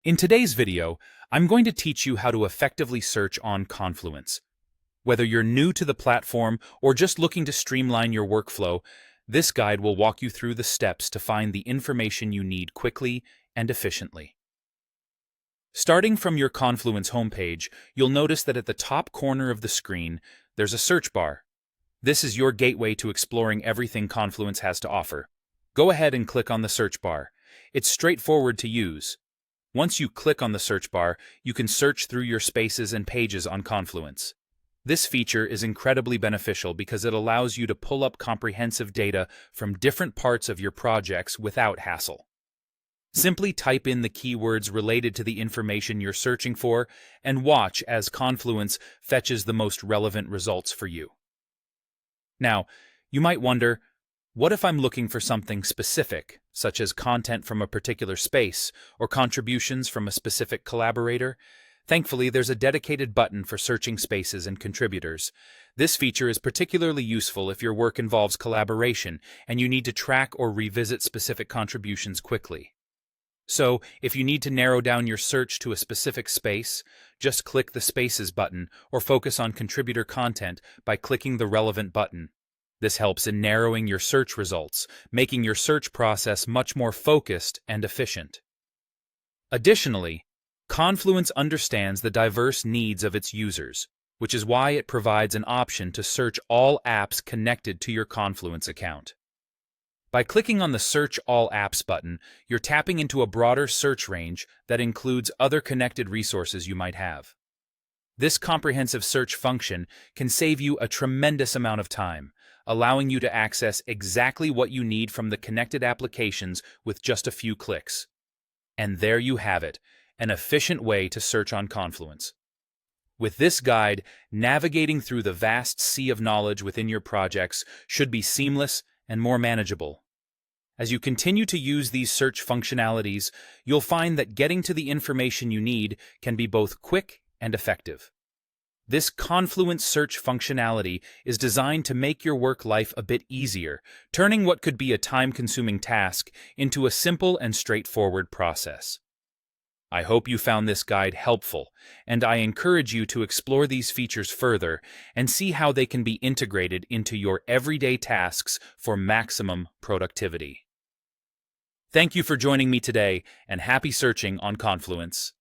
In today's video, I'm going to teach you how to effectively search on Confluence. Whether you're new to the platform or just looking to streamline your workflow, this guide will walk you through the steps to find the information you need quickly and efficiently. Starting from your Confluence homepage, you'll notice that at the top corner of the screen, there's a search bar. This is your gateway to exploring everything Confluence has to offer. Go ahead and click on the search bar. It's straightforward to use. Once you click on the search bar, you can search through your spaces and pages on Confluence. This feature is incredibly beneficial because it allows you to pull up comprehensive data from different parts of your projects without hassle. Simply type in the keywords related to the information you're searching for and watch as Confluence fetches the most relevant results for you. Now, you might wonder, what if I'm looking for something specific, such as content from a particular space or contributions from a specific collaborator? Thankfully, there's a dedicated button for searching spaces and contributors. This feature is particularly useful if your work involves collaboration and you need to track or revisit specific contributions quickly. So, if you need to narrow down your search to a specific space, just click the Spaces button or focus on contributor content by clicking the relevant button. This helps in narrowing your search results, making your search process much more focused and efficient. Additionally, Confluence understands the diverse needs of its users, which is why it provides an option to search all apps connected to your Confluence account. By clicking on the Search All Apps button, you're tapping into a broader search range that includes other connected resources you might have. This comprehensive search function can save you a tremendous amount of time, allowing you to access exactly what you need from the connected applications with just a few clicks. And there you have it, an efficient way to search on Confluence. With this guide, navigating through the vast sea of knowledge within your projects should be seamless and more manageable. As you continue to use these search functionalities, you'll find that getting to the information you need can be both quick and effective. This Confluence search functionality is designed to make your work life a bit easier, turning what could be a time-consuming task into a simple and straightforward process. I hope you found this guide helpful, and I encourage you to explore these features further and see how they can be integrated into your everyday tasks for maximum productivity. Thank you for joining me today, and happy searching on Confluence.